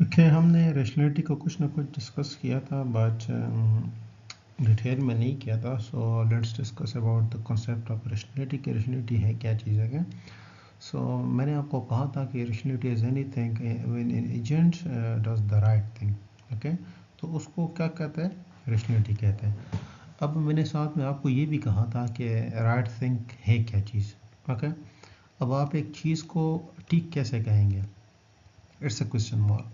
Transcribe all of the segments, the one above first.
Okay ہم نے rationality کو کچھ نہ کچھ ڈسکس کیا تھا بٹ ڈیٹیل میں نہیں کیا تھا. So let's discuss about the concept of rationality کہ ریشنلٹی ہے کیا چیز ہے. سو میں نے آپ کو کہا تھا کہ rationality is any thing when an agent does the right thing. Okay تو اس کو کیا کہتے ہیں؟ ریشنلٹی کہتے ہیں. اب میں نے ساتھ میں آپ کو یہ بھی کہا تھا کہ رائٹ تھنگ ہے کیا چیز. اوکے اب آپ ایک چیز کو ٹھیک کیسے کہیں گے؟ It's a question mark.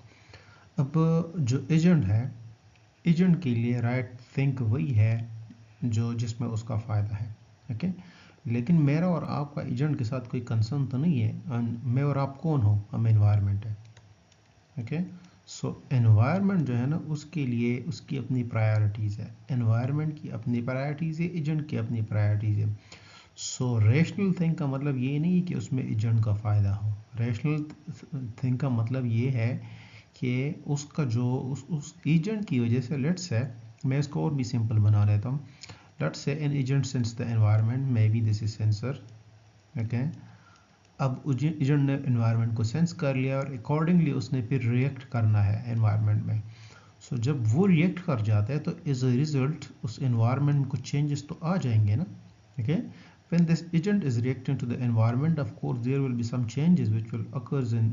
اب جو ایجنٹ ہے ایجنٹ کے لیے رائٹ تھنک وہی ہے جو جس میں اس کا فائدہ ہے. اوکے لیکن میرا اور آپ کا ایجنٹ کے ساتھ کوئی کنسرن تو نہیں ہے. میں اور آپ کون ہو؟ ہم انوائرمنٹ ہے. اوکے سو انوائرمنٹ جو ہے نا اس کے لیے اس کی اپنی پرائرٹیز ہے. انوائرمنٹ کی اپنی پرائرٹیز ہے، ایجنٹ کی اپنی پرائرٹیز ہے. سو ریشنل تھنک کا مطلب یہ نہیں کہ اس میں ایجنٹ کا فائدہ ہو. ریشنل تھنک کا مطلب یہ ہے کہ اس کا جو اس ایجنٹ کی وجہ سے لیٹس ہے، میں اس کو اور بھی سمپل بنا لیتا ہوں. Let's say an agent sense the environment may be this is sensor. Okay اب ایجنٹ نے انوائرمنٹ کو سینس کر لیا اور اکارڈنگلی اس نے پھر ریئیکٹ کرنا ہے انوائرمنٹ میں. سو جب وہ ریئیکٹ کر جاتا ہے تو ایز اے ریزلٹ اس انوائرمنٹ میں کچھ چینجز تو آ جائیں گے نا. Okay when this agent is reacting to the environment, of course there will be some changes which will occurs in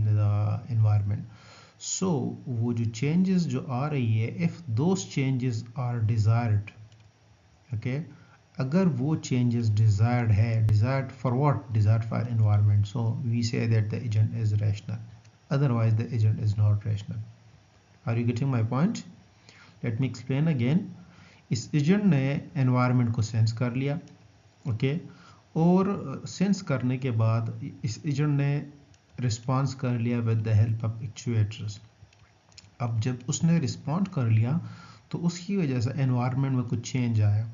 the environment. So وہ جو changes جو آ رہی ہے if those changes are desired, okay اگر وہ changes desired ہے desired for what? Desired for environment, so we say that the agent is rational, otherwise the agent is not rational. Are you getting my point? Let me explain again. Us agent نے environment کو sense کر لیا. Okay اور sense کرنے کے بعد اس agent نے response کر لیا ود دا ہیلپ آف ایکچویٹرز. اب جب اس نے رسپونڈ کر لیا تو اس کی وجہ سے انوائرمنٹ میں کچھ چینج آیا.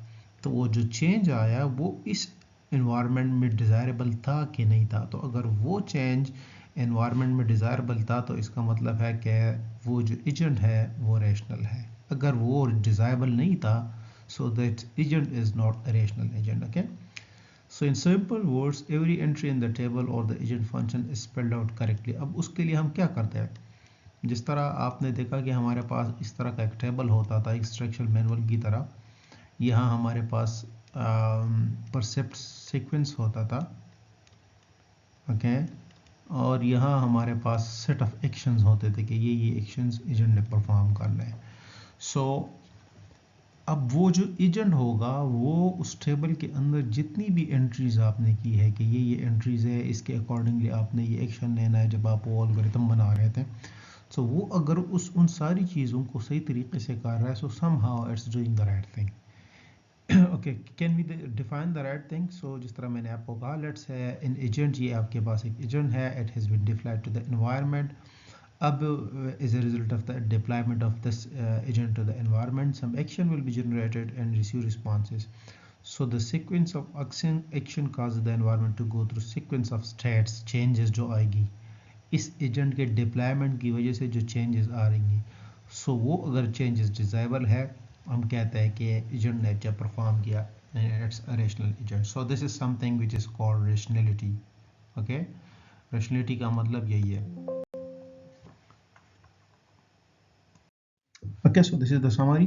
تو وہ جو چینج آیا وہ اس انوائرمنٹ میں ڈیزائربل تھا کہ نہیں تھا. تو اگر وہ چینج انوائرمنٹ میں ڈیزائربل تھا تو اس کا مطلب ہے کہ وہ جو ایجنٹ ہے وہ ریشنل ہے. اگر وہ ڈیزائربل نہیں تھا so that agent is not a rational agent. Okay, so in simple words every entry in the table or the agent function is spelled out correctly. اب اس کے لیے ہم کیا کرتے ہیں؟ جس طرح آپ نے دیکھا کہ ہمارے پاس اس طرح کا ایک ٹیبل ہوتا تھا انسٹرکشن مینول کی طرح. یہاں ہمارے پاس پرسیپٹ سیکوینس ہوتا تھا. اوکے اور یہاں ہمارے پاس سیٹ آف ایکشنز ہوتے تھے کہ یہ ایکشنز ایجنٹ نے پرفارم کرنا ہے. سو اب وہ جو ایجنٹ ہوگا وہ اس ٹیبل کے اندر جتنی بھی انٹریز آپ نے کی ہے کہ یہ انٹریز ہے اس کے اکارڈنگلی آپ نے یہ ایکشن لینا ہے جب آپ وہ الگورتھم بنا رہے تھے. سو وہ اگر ان ساری چیزوں کو صحیح طریقے سے کر رہا ہے so somehow it's doing the right thing. Okay can we define the right thing. So جس طرح میں نے آپ کو کہا لیٹس ہے ان ایجنٹ، یہ آپ کے پاس ایک ایجنٹ ہے، it has been deployed to the environment. اب as a result of the deployment of this agent to the environment, some action will be generated and receive responses. So the sequence of action causes the environment to go through sequence of states changes جو آئے گی اس agent کے deployment کی وجہ سے جو changes آ رہی ہیں. سو وہ اگر چینجز ڈیزائبل ہے ہم کہتے ہیں کہ ایجنٹ نے جب پرفارم کیا it's a rational agent. So this is something which is called rationality. Okay, rationality کا مطلب یہی ہے. Okay, so this is the summary.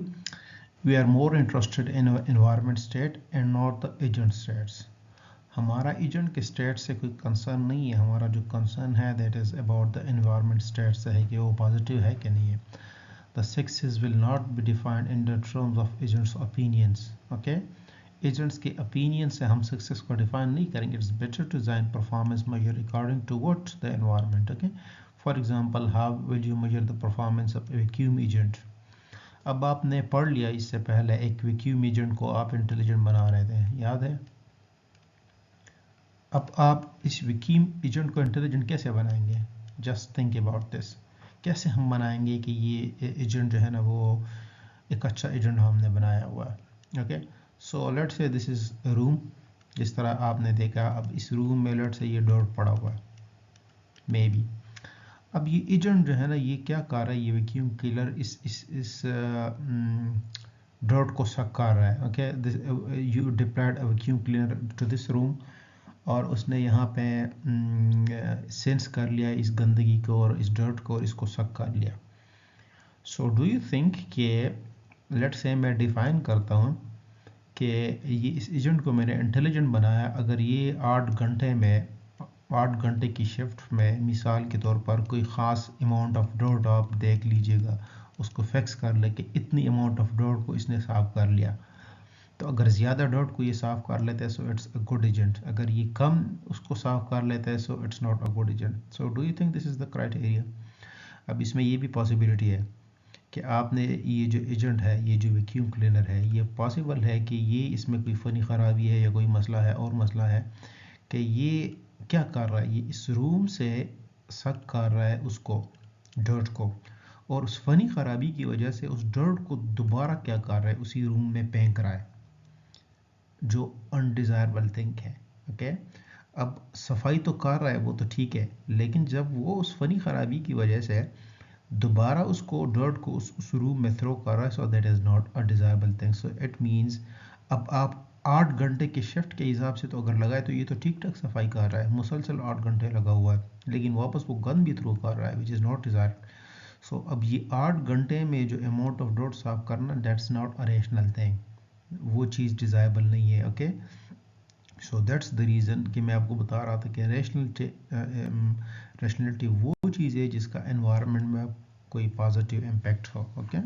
We are more interested in environment state and not the agent states. ہمارا agent کے state سے کوئی concern نہیں ہے. ہمارا جو کنسرن ہے that is about the environment state سے ہے کہ وہ پازیٹیو ہے کہ نہیں ہے. The sexes will not be defined in the terms of agents' opinions. Okay, agents کے opinion سے ہم سکسیس کو ڈیفائن نہیں کریں گے. It's better to design performance measure according to what the environment. Okay, for example, how will you measure the performance of a vacuum agent? اب آپ نے پڑھ لیا اس سے پہلے ایک ویکیوم ایجنٹ کو آپ انٹیلیجنٹ بنا رہے تھے، یاد ہے؟ اب آپ اس ویکیوم ایجنٹ کو انٹیلیجنٹ کیسے بنائیں گے؟ Just think about this. کیسے ہم بنائیں گے کہ یہ ایجنٹ جو ہے نا وہ ایک اچھا ایجنٹ ہم نے بنایا ہوا ہے. اوکے سو لیٹ سے دس از روم. جس طرح آپ نے دیکھا اب اس روم میں لیٹ سے یہ ڈور پڑا ہوا ہے مے بی. اب یہ ایجنٹ جو ہے نا یہ کیا کر رہا ہے؟ یہ ویکیوم کلر اس ڈرٹ کو سک کر رہا ہے. Okay you deployed a vacuum cleaner to this room اور اس نے یہاں پہ سینس کر لیا اس گندگی کو اور اس ڈرٹ کو اور اس کو سک کر لیا. سو ڈو یو تھنک کہ لیٹ سے میں ڈیفائن کرتا ہوں کہ یہ اس ایجنٹ کو میں نے انٹیلیجنٹ بنایا. اگر یہ 8 گھنٹے کی شفٹ میں مثال کے طور پر کوئی خاص اماؤنٹ آف ڈرٹ آپ دیکھ لیجئے گا, اس کو فکس کر لے کہ اتنی اماؤنٹ آف ڈرٹ کو اس نے صاف کر لیا. تو اگر زیادہ ڈرٹ کو یہ صاف کر لیتا ہے so it's a good agent. اگر یہ کم اس کو صاف کر لیتا ہے so it's not a good agent. So do you think this is the criteria. اب اس میں یہ بھی پاسبلٹی ہے کہ آپ نے یہ جو ایجنٹ ہے, یہ جو ویکیوم کلینر ہے, یہ پاسبل ہے کہ یہ اس میں کوئی فنی خرابی ہے یا کوئی مسئلہ ہے اور مسئلہ ہے کہ یہ کیا کر رہا ہے, یہ اس روم سے سک کر رہا ہے اس کو ڈرٹ کو, اور اس فنی خرابی کی وجہ سے اس ڈرٹ کو دوبارہ کیا کر رہا ہے اسی روم میں پھینک رہا ہے, جو انڈیزائربل تھنگ ہے. اوکے, اب صفائی تو کر رہا ہے وہ تو ٹھیک ہے, لیکن جب وہ اس فنی خرابی کی وجہ سے دوبارہ اس کو ڈرٹ کو اس روم میں تھرو کر رہا ہے, so that is not a desirable thing. So it means اب آپ 8 گھنٹے کے شفٹ کے حساب سے تو اگر لگائے تو یہ تو ٹھیک ٹھاک صفائی کر رہا ہے, مسلسل 8 گھنٹے لگا ہوا ہے, لیکن واپس وہ گند بھی تھرو کر رہا ہے وچ از ناٹ ڈیزائربل. سو اب یہ 8 گھنٹے میں جو اماؤنٹ آف ڈرٹ صاف کرنا, that's not a rational thing, وہ چیز ڈیزائربل نہیں ہے. Okay, so that's the reason کہ میں آپ کو بتا رہا تھا کہ ریشنلٹی وہ چیز ہے جس کا انوائرمنٹ میں کوئی پازیٹیو امپیکٹ ہو. اوکے,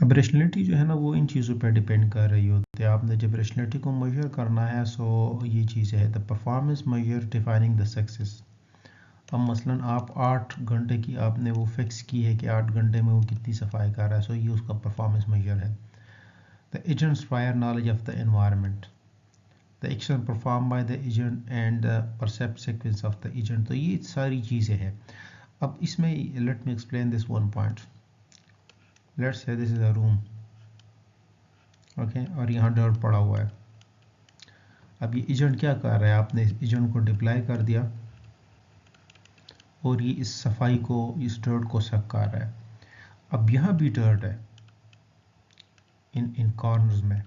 اب ریشنلٹی جو ہے نا وہ ان چیزوں پہ ڈیپینڈ کر رہی ہوتی ہے. آپ نے جب ریشنلٹی کو میجر کرنا ہے سو یہ چیز ہے the performance measure defining the success. اب مثلا آپ 8 گھنٹے کی آپ نے وہ فکس کی ہے کہ 8 گھنٹے میں وہ کتنی صفائی کر رہا ہے, سو یہ اس کا پرفارمنس میجر ہے. دا agents prior knowledge of the environment, the action performed by the agent and the percept sequence of the agent. تو یہ ساری چیزیں ہیں. اب اس میں let me explain this one point. Let's say this is a room, okay, اور یہاں ڈرٹ پڑا ہوا ہے. اب یہ ایجنٹ کیا کر رہا ہے, آپ نے اس ایجنٹ کو ڈپلائی کر دیا اور یہ اس صفائی کو, اس ڈرٹ کو سک کر رہا ہے. اب یہاں بھی ڈرٹ ہے ان کارنرز میں,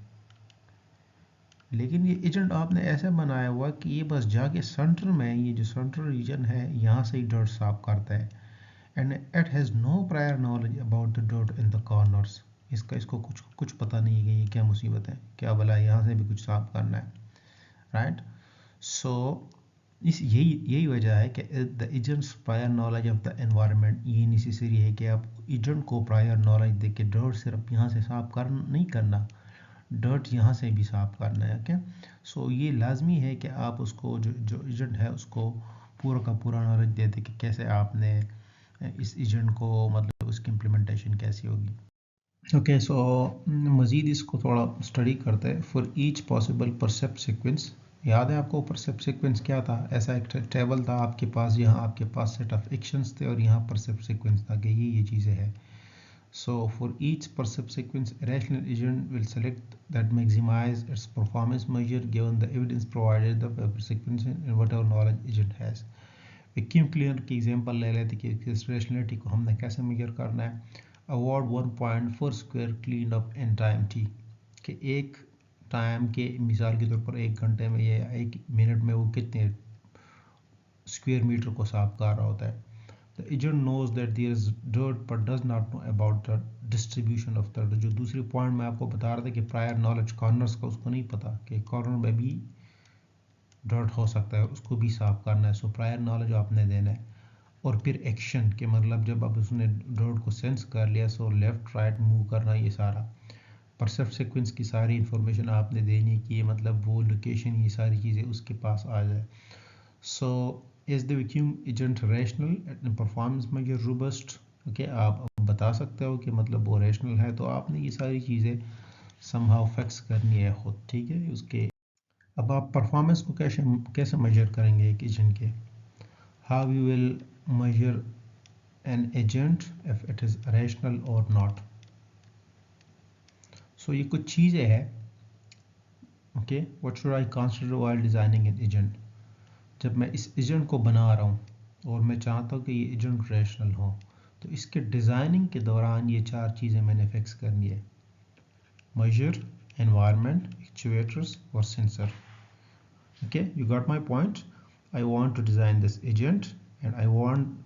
لیکن یہ ایجنٹ آپ نے ایسا بنایا ہوا کہ یہ بس جا کے سینٹر میں, یہ جو سینٹرل ریجن ہے یہاں سے ہی ڈرٹ صاف کرتا ہے. And it has no prior knowledge about the dirt in the corners. اس کو کچھ پتہ نہیں کہ یہ کیا مصیبت ہے, کیا بلا یہاں سے بھی کچھ صاف کرنا ہے, رائٹ. سو یہی وجہ ہے کہ the agents prior knowledge of the environment, یہ نیسیسری ہے کہ آپ ایجنٹ کو پرائر نالج دے کے ڈرٹ صرف یہاں سے صاف نہیں کرنا, ڈرٹ یہاں سے بھی صاف کرنا ہے. اوکے, سو یہ لازمی ہے کہ آپ اس کو جو ایجنٹ ہے اس کو پورا کا پورا نالج دے دیں کہ کیسے آپ نے اس ایجنٹ کو, مطلب اس کی امپلیمنٹیشن کیسی ہوگی. اوکے, سو مزید اس کو تھوڑا اسٹڈی کرتے ہیں. فار ایچ پاسبل پرسیپٹ سیکوینس, یاد ہے آپ کو پرسیپٹ سیکوینس کیا تھا؟ ایسا ایک ٹیبل تھا آپ کے پاس, یہاں آپ کے پاس سیٹ آف ایکشنز تھے اور یہاں پرسیپٹ سیکوینس تھا کہ یہ چیزیں ہیں. So for each percept sequence, a rational agent will select that maximize its performance measure given the evidence provided the per sequence and whatever knowledge agent has. Vacuum cleaner کی example لے لیتے کہ اس rationality کو ہم نے کیسے measure کرنا ہے. Award 1 point for square cleaned up in time t, کہ ایک ٹائم کے مثال کے طور پر 1 گھنٹے میں یا 1 منٹ میں وہ کتنے اسکوئر میٹر کو صاف کر رہا ہوتا ہے. The agent knows that there is dirt but does not know about the distribution of dirt. جو دوسری پوائنٹ میں آپ کو بتا رہا تھا کہ prior knowledge corners کا اس کو نہیں پتا کہ کارنر میں بھی ڈرٹ ہو سکتا ہے, اس کو بھی صاف کرنا ہے. سو prior knowledge آپ نے دینا ہے. اور پھر ایکشن کہ مطلب جب اب اس نے ڈرٹ کو سینس کر لیا سو لیفٹ رائٹ موو کرنا, یہ سارا پرسیپٹ سیکوینس کی ساری انفارمیشن آپ نے دینی ہے کہ مطلب وہ لوکیشن, یہ ساری چیزیں اس کے پاس آ جائے. سو is the vacuum agent rational and performance measure robust. Okay, آپ بتا سکتے ہو کہ مطلب وہ ریشنل ہے, تو آپ نے یہ ساری چیزیں somehow فکس کرنی ہے خود, ٹھیک ہے. اس کے اب آپ پرفارمنس کو کیسے میجر کریں گے ایک ایجنٹ کے, how you will measure an agent if it is rational or not. so یہ کچھ چیزیں ہیں. Okay, what should I consider while designing an agent. جب میں اس ایجنٹ کو بنا رہا ہوں اور میں چاہتا ہوں کہ یہ ایجنٹ ریشنل ہو, تو اس کے ڈیزائننگ کے دوران یہ 4 چیزیں میں نے فکس کرنی ہے: میجر, انوائرمنٹ, ایکچویٹرز اور sensor. Okay, you got my point. I want to design this agent and I want